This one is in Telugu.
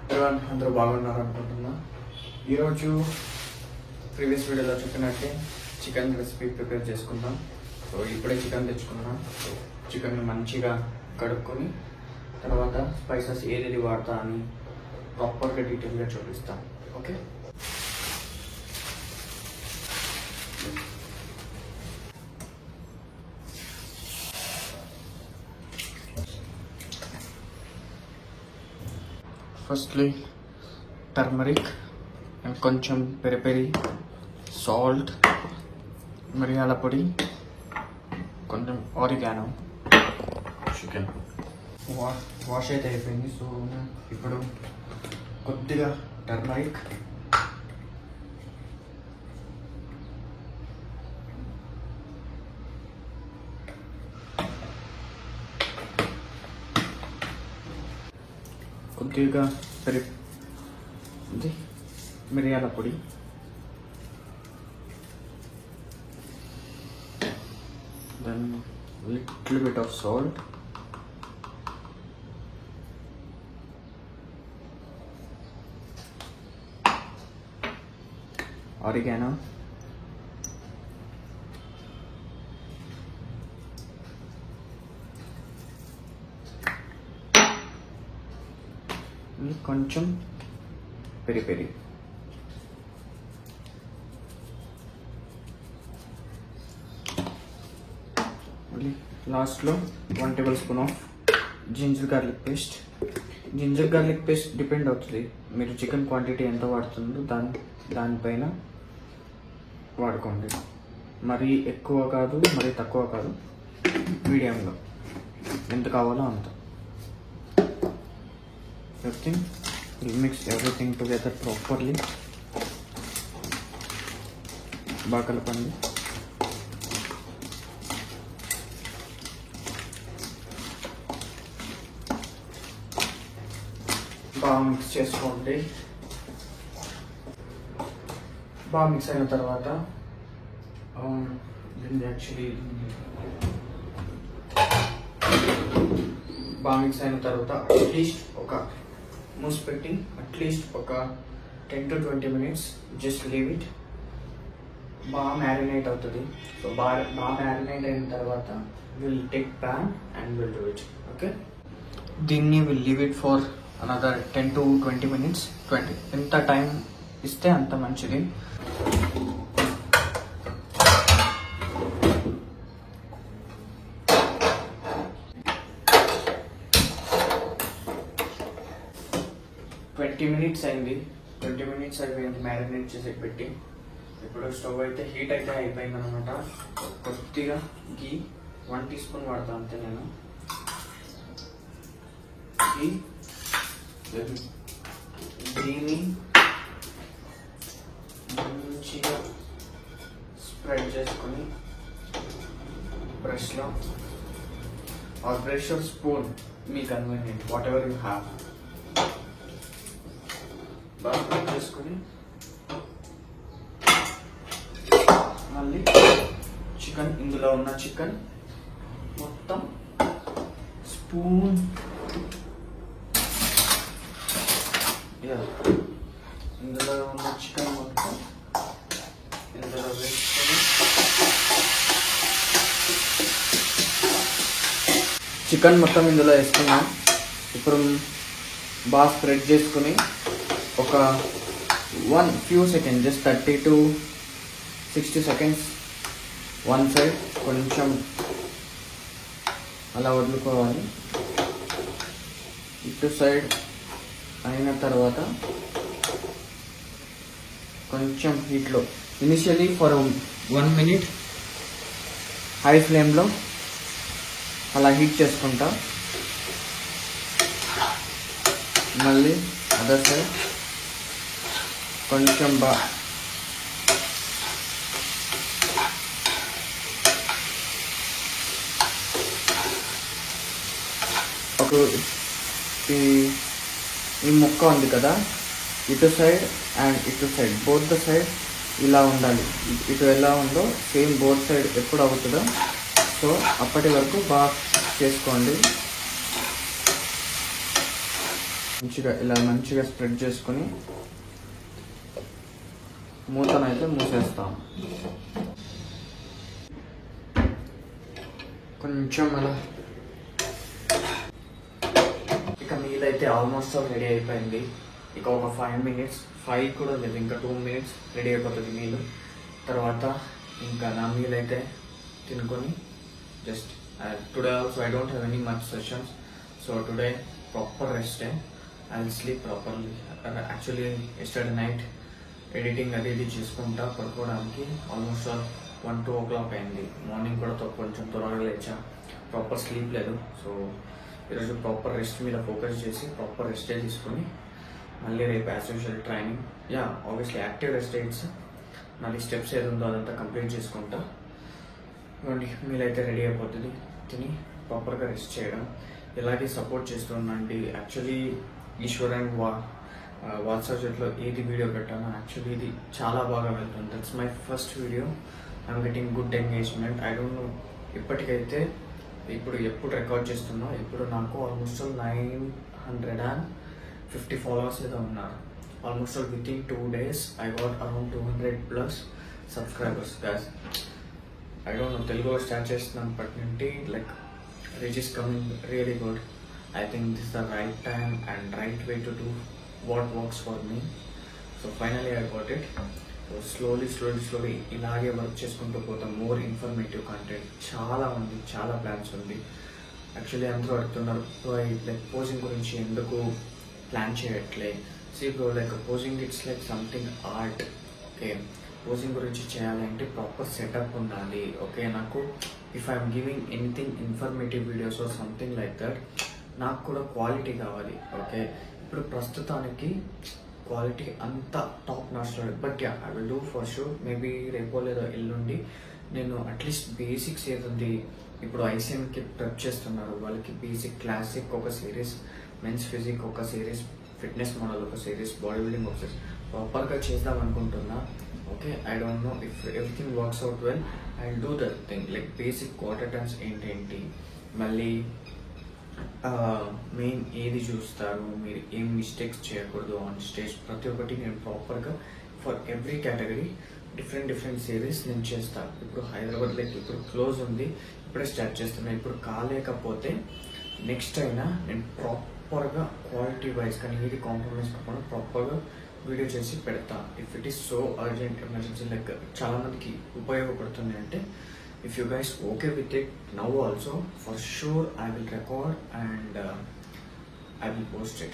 అందరూ బాగున్నారు అనుకుంటున్నా. ఈరోజు ప్రీవియస్ వీడియోలో చెప్పినట్టే చికెన్ రెసిపీ ప్రిపేర్ చేసుకుందాం. సో ఇప్పుడే చికెన్ తెచ్చుకున్నా. సో చికెన్ మంచిగా కడుక్కొని తర్వాత స్పైసెస్ ఏదేది వాడతా అని ప్రాపర్గా డీటెయిల్గా చూపిస్తాం. ఓకే, ఫస్ట్లీ టర్మరిక్ అండ్ కొంచెం పెరి సాల్ట్, మిరియాల పొడి, కొంచెం ఆరిగానో. చికెన్ వాష్ అయితే అయిపోయింది. సో ఇప్పుడు కొద్దిగా టర్మరిక్, కొద్దిగా మిరియాల పొడి, then little bit of salt, oregano, కొంచెం పెరి లాస్ట్లో 1 table spoon of ginger garlic paste. Ginger garlic paste depend అవుతుంది మీరు చికెన్ క్వాంటిటీ ఎంత వాడుతుందో దానిపైన వాడుకోండి. మరీ ఎక్కువ కాదు, మరీ తక్కువ కాదు, మీడియంలో ఎంత కావాలో అంత. We'll mix everything together properly. బాగా కలపండి. బాగా మిక్స్ చేసుకోండి. బాగా మిక్స్ అయిన తర్వాత అట్లీస్ట్ ఒక మూసి పెట్టి అట్లీస్ట్ ఒక 10 to 20 minutes just leave it. బాగా మ్యారినేట్ అవుతుంది. సో బాగా మ్యారినేట్ అయిన తర్వాత will take pan and will do it. Okay, దీన్ని will leave it for another 10 to 20 minutes. ఎంత టైం ఇస్తే అంత మంచిది. అయింది 20 minutes అయిపోయింది మ్యారినేట్ చేసి పెట్టి. ఇప్పుడు స్టవ్ అయితే హీట్ అయితే అయిపోయింది అనమాట. కొద్దిగా గీ 1 teaspoon వాడతాను అంతే నేను. గీని మంచిగా స్ప్రెడ్ చేసుకొని బ్రష్లో ఆర్ బ్రష్ ఆర్ స్పూన్, మీ convenient, whatever you have, బాగా చేసుకొని మళ్ళీ ఇందులో ఉన్న చికెన్ మొత్తం స్పూన్ ఇందులో ఉన్న చికెన్ మొత్తం ఇందులో వేసుకొని చికెన్ మొత్తం ఇందులో వేసుకున్నాం. ఇప్పుడు బాగా స్ప్రెడ్ చేసుకుని ఒక few seconds, just 30 to 60 seconds one side కొంచెం అలా వదులుకోవాలి. ఇటు సైడ్ అయిన తర్వాత కొంచెం హీట్లో ఇనిషియలీ ఫర్ 1 minute హై ఫ్లేమ్లో అలా హీట్ చేసుకుంటా. మళ్ళీ అదర్ సైడ్ కొంచెం ఈ ముక్క ఉంది కదా, ఇటు సైడ్ అండ్ ఇటు సైడ్, బోత్ ద సైడ్ ఇలా ఉండాలి. ఇటు ఎలా ఉందో సేమ్ బోత్ సైడ్ ఎప్పుడు అవుతుందో సో అప్పటి వరకు బాగా చేసుకోండి. మంచిగా స్ప్రెడ్ చేసుకొని మూతనైతే మూసేస్తాం. కొంచెం అలా ఇక మీల్ అయితే ఆల్మోస్ట్ రెడీ అయిపోయింది. ఇక ఒక 5 minutes, 5 కూడా లేదు, ఇంకా 2 minutes రెడీ అయిపోతుంది మీల్. తర్వాత ఇంకా నా మీల్ అయితే తినుకొని just today also I don't have any much sessions. So today proper rest day. I will sleep properly. Actually yesterday night editing అది ఇది చేసుకుంటా పడుకోవడానికి ఆల్మోస్ట్ 1-2 o'clock అయింది. మార్నింగ్ కూడా కొంచెం త్వరగా లేచా, ప్రాపర్ స్లీప్ లేదు. సో ఈరోజు ప్రాపర్ రెస్ట్ మీద ఫోకస్ చేసి ప్రాపర్ రెస్టే తీసుకొని మళ్ళీ రేపు as usual training. Obviously active rest AIDS మళ్ళీ స్టెప్స్ ఏది ఉందో అదంతా కంప్లీట్ చేసుకుంటా. ఇవ్వండి మీలైతే రెడీ అయిపోతుంది. తిని ప్రాపర్గా రెస్ట్ చేయడం. ఇలాగే సపోర్ట్ చేస్తున్నాండి. యాక్చువల్లీ ఈశ్వర్ అండ్ వాట్సాప్లో ఏది వీడియో పెట్టానో యాక్చువల్లీ ఇది చాలా బాగా వెళ్తుంది. That's my first video. I'm getting good engagement. I don't know ఇప్పటికైతే ఎప్పుడు రికార్డ్ చేస్తున్నా ఇప్పుడు నాకు ఆల్మోస్ట్ 950 followers ఏదో ఉన్నారు. Almost with in 2 days I got around 200+ subscribers guys. I don't know తెలుగులో స్టార్ట్ చేస్తున్నప్పటి నుండి like reach is coming really good. I think this the right time and right way to do what works for me. So finally I got it. So slowly ఇలాగే వర్క్ చేసుకుంటూ పోతాం. మోర్ ఇన్ఫర్మేటివ్ కంటెంట్ చాలా ప్లాన్స్ ఉంది. యాక్చువల్లీ అందరూ అడుగుతున్నారు లైక్ పోజింగ్ గురించి ఎందుకు ప్లాన్ చేయట్లే. See bro, like posing it's like something art. Okay, posing గురించి చేయాలంటే ప్రాపర్ సెటప్ ఉండాలి. ఓకే, నాకు if I'm giving anything informative videos or something like that నాకు కూడా క్వాలిటీ కావాలి. ఓకే, ఇప్పుడు ప్రస్తుతానికి క్వాలిటీ అంతా టాప్ నాచ్లో. But I will do for sure. Maybe రేపో లేదా ఎల్లుండి నేను అట్లీస్ట్ బేసిక్స్ ఏది ఇప్పుడు ఐసీఎంకి ప్రెప్ చేస్తున్నారు వాళ్ళకి బేసిక్ క్లాసిక్ ఒక సిరీస్, మెన్స్ ఫిజిక్ ఒక సిరీస్, ఫిట్నెస్ మోడల్ ఒక సిరీస్, బాడీ బిల్డింగ్ ఒక సిరీస్ ప్రాపర్గా చేద్దాం అనుకుంటున్నా. Okay, I don't know if everything works out well I will do that thing. Like basic quarter turns ఏంటి, మళ్ళీ మెయిన్ ఏది చూస్తారు, మీరు ఏం మిస్టేక్స్ చేయకూడదు ఆన్ స్టేజ్, ప్రతి ఒక్కటి నేను ప్రాపర్గా for every category different series నేను చేస్తాను. ఇప్పుడు హైదరాబాద్ లైక్ ఇప్పుడు క్లోజ్ ఉంది, ఇప్పుడే స్టార్ట్ చేస్తున్నా. ఇప్పుడు కాలేకపోతే నెక్స్ట్ అయినా నేను ప్రాపర్గా క్వాలిటీ వైజ్ కానీ ఏది కాంప్రమైజ్ కాకుండా ప్రాపర్గా వీడియో చేసి పెడతా. If it is so urgent emergency like చాలా మందికి ఉపయోగపడుతుంది అంటే if you guys okay with it now also for sure I will record and I will post it.